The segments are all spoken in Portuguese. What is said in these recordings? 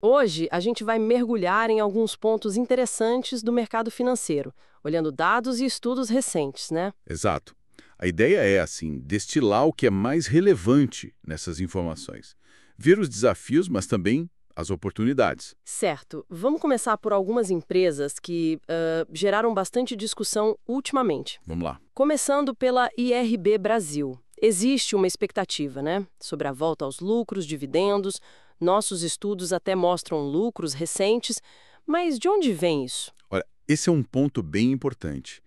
Hoje, a gente vai mergulhar em alguns pontos interessantes do mercado financeiro, olhando dados e estudos recentes, né? Exato. A ideia é, assim, destilar o que é mais relevante nessas informações. Ver os desafios, mas também as oportunidades. Certo. Vamos começar por algumas empresas que geraram bastante discussão ultimamente. Vamos lá. Começando pela IRB Brasil. Existe uma expectativa, né, sobre a volta aos lucros, dividendos. Nossos estudos até mostram lucros recentes, mas de onde vem isso? Olha, esse é um ponto bem importante.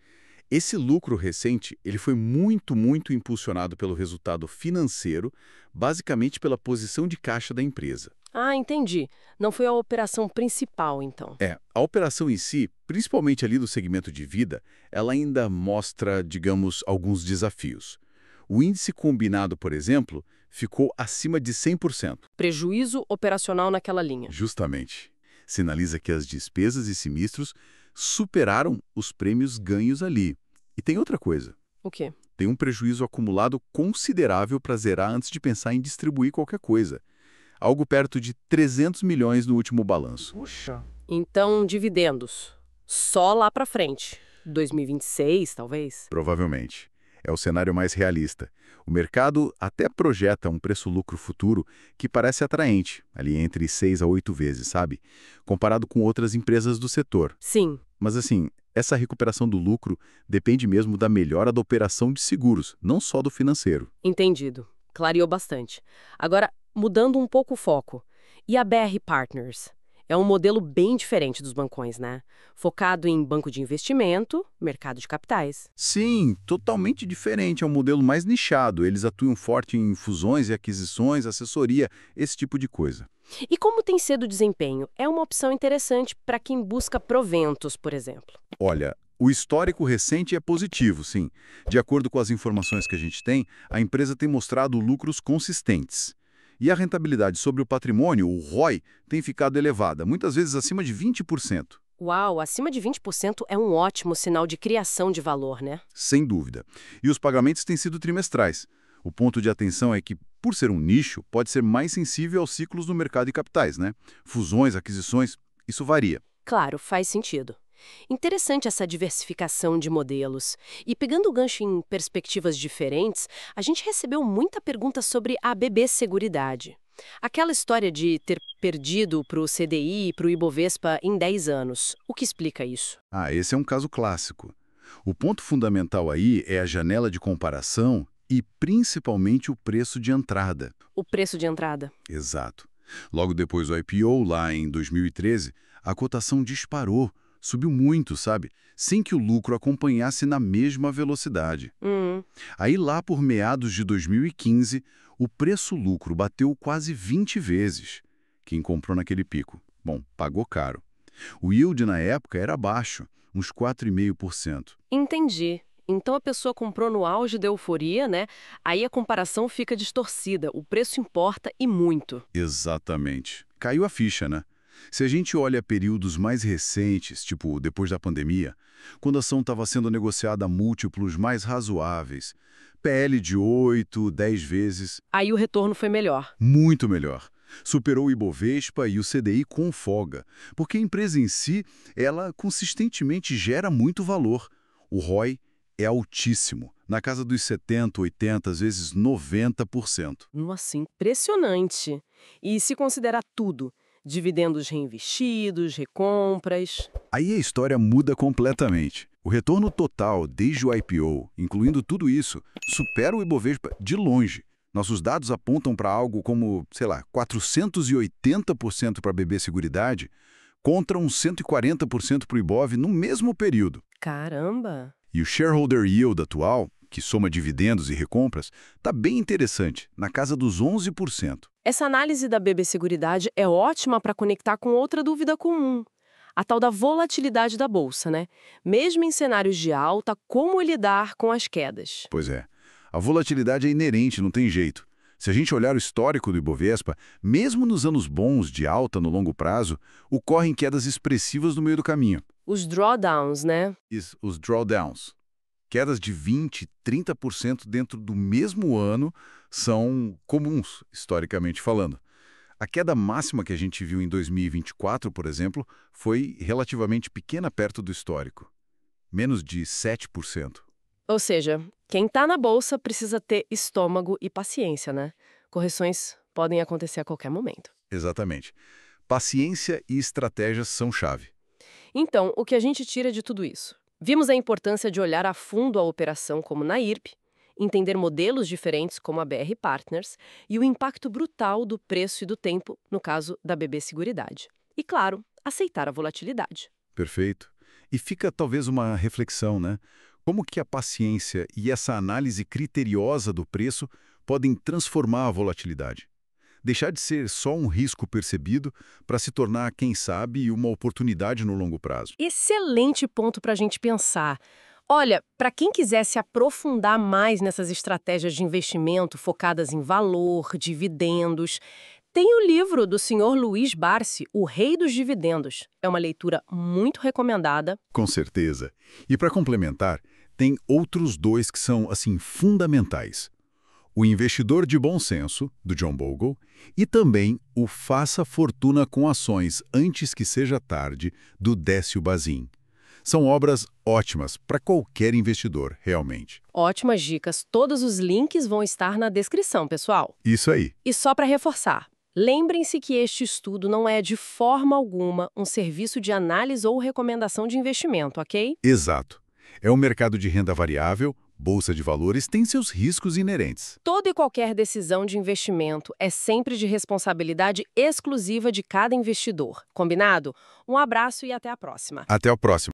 Esse lucro recente, ele foi muito impulsionado pelo resultado financeiro, basicamente pela posição de caixa da empresa. Ah, entendi. Não foi a operação principal, então. A operação em si, principalmente ali do segmento de vida, ela ainda mostra, digamos, alguns desafios. O índice combinado, por exemplo, ficou acima de 100%. Prejuízo operacional naquela linha. Justamente. Sinaliza que as despesas e sinistros superaram os prêmios ganhos ali. E tem outra coisa. O quê? Tem um prejuízo acumulado considerável para zerar antes de pensar em distribuir qualquer coisa. Algo perto de 300 milhões no último balanço. Puxa. Então, dividendos. Só lá pra frente. 2026, talvez? Provavelmente. É o cenário mais realista. O mercado até projeta um preço-lucro futuro que parece atraente, ali entre 6 a 8 vezes, sabe? Comparado com outras empresas do setor. Sim. Mas assim, essa recuperação do lucro depende mesmo da melhora da operação de seguros, não só do financeiro. Entendido. Clareou bastante. Agora, mudando um pouco o foco. E a BR Partners? É um modelo bem diferente dos bancões, né? Focado em banco de investimento, mercado de capitais. Sim, totalmente diferente, é um modelo mais nichado. Eles atuam forte em fusões e aquisições, assessoria, esse tipo de coisa. E como tem sido o desempenho? É uma opção interessante para quem busca proventos, por exemplo. Olha, o histórico recente é positivo, sim. De acordo com as informações que a gente tem, a empresa tem mostrado lucros consistentes. E a rentabilidade sobre o patrimônio, o ROI, tem ficado elevada, muitas vezes acima de 20%. Uau, acima de 20% é um ótimo sinal de criação de valor, né? Sem dúvida. E os pagamentos têm sido trimestrais. O ponto de atenção é que, por ser um nicho, pode ser mais sensível aos ciclos do mercado de capitais, né? Fusões, aquisições, isso varia. Claro, faz sentido. Interessante essa diversificação de modelos. E pegando o gancho em perspectivas diferentes, a gente recebeu muita pergunta sobre a BB Seguridade. Aquela história de ter perdido para o CDI e para o Ibovespa em 10 anos. O que explica isso? Esse é um caso clássico. O ponto fundamental aí é a janela de comparação e principalmente o preço de entrada. O preço de entrada. Exato. Logo depois do IPO, lá em 2013, a cotação disparou, subiu muito, sabe? Sem que o lucro acompanhasse na mesma velocidade. Aí lá por meados de 2015, o preço-lucro bateu quase 20 vezes. Quem comprou naquele pico? Bom, pagou caro. O yield na época era baixo, uns 4,5%. Entendi. Então a pessoa comprou no auge da euforia, né? Aí a comparação fica distorcida, o preço importa e muito. Exatamente. Caiu a ficha, né? Se a gente olha períodos mais recentes, tipo depois da pandemia, quando a ação estava sendo negociada a múltiplos mais razoáveis, PL de 8, 10 vezes, Aí o retorno foi melhor. muito melhor. Superou o Ibovespa e o CDI com folga, porque a empresa em si, ela consistentemente gera muito valor. O ROI é altíssimo, na casa dos 70, 80, às vezes 90%. Nossa, impressionante. E se considerar tudo, dividendos reinvestidos, recompras... Aí a história muda completamente. O retorno total desde o IPO, incluindo tudo isso, supera o Ibovespa de longe. Nossos dados apontam para algo como, sei lá, 480% para a BB Seguridade, contra uns 140% para o Ibov no mesmo período. Caramba! E o shareholder yield atual, que soma dividendos e recompras, está bem interessante, na casa dos 11%. Essa análise da BB Seguridade é ótima para conectar com outra dúvida comum. A tal da volatilidade da bolsa, né? Mesmo em cenários de alta, como lidar com as quedas? Pois é. A volatilidade é inerente, não tem jeito. Se a gente olhar o histórico do Ibovespa, mesmo nos anos bons de alta no longo prazo, ocorrem quedas expressivas no meio do caminho. Os drawdowns, né? Os drawdowns. Quedas de 20%, 30% dentro do mesmo ano são comuns, historicamente falando. A queda máxima que a gente viu em 2024, por exemplo, foi relativamente pequena perto do histórico. Menos de 7%. Ou seja, quem está na bolsa precisa ter estômago e paciência, né? Correções podem acontecer a qualquer momento. Exatamente. Paciência e estratégias são chave. Então, o que a gente tira de tudo isso? Vimos a importância de olhar a fundo a operação como na IRP, entender modelos diferentes como a BR Partners e o impacto brutal do preço e do tempo, no caso da BB Seguridade. E, claro, aceitar a volatilidade. Perfeito. E fica talvez uma reflexão, né? Como que a paciência e essa análise criteriosa do preço podem transformar a volatilidade? Deixar de ser só um risco percebido para se tornar, quem sabe, uma oportunidade no longo prazo. Excelente ponto para a gente pensar. Olha, para quem quiser se aprofundar mais nessas estratégias de investimento focadas em valor, dividendos, tem o livro do senhor Luiz Barsi, O Rei dos Dividendos. É uma leitura muito recomendada. Com certeza. E para complementar, tem outros dois que são, assim, fundamentais. O Investidor de Bom Senso, do John Bogle, e também o Faça Fortuna com Ações Antes que Seja Tarde, do Décio Bazin. São obras ótimas para qualquer investidor, realmente. Ótimas dicas. Todos os links vão estar na descrição, pessoal. Isso aí. E só para reforçar, lembrem-se que este estudo não é de forma alguma um serviço de análise ou recomendação de investimento, ok? Exato. É um mercado de renda variável, bolsa de valores tem seus riscos inerentes. Toda e qualquer decisão de investimento é sempre de responsabilidade exclusiva de cada investidor. Combinado? Um abraço e até a próxima. Até o próximo.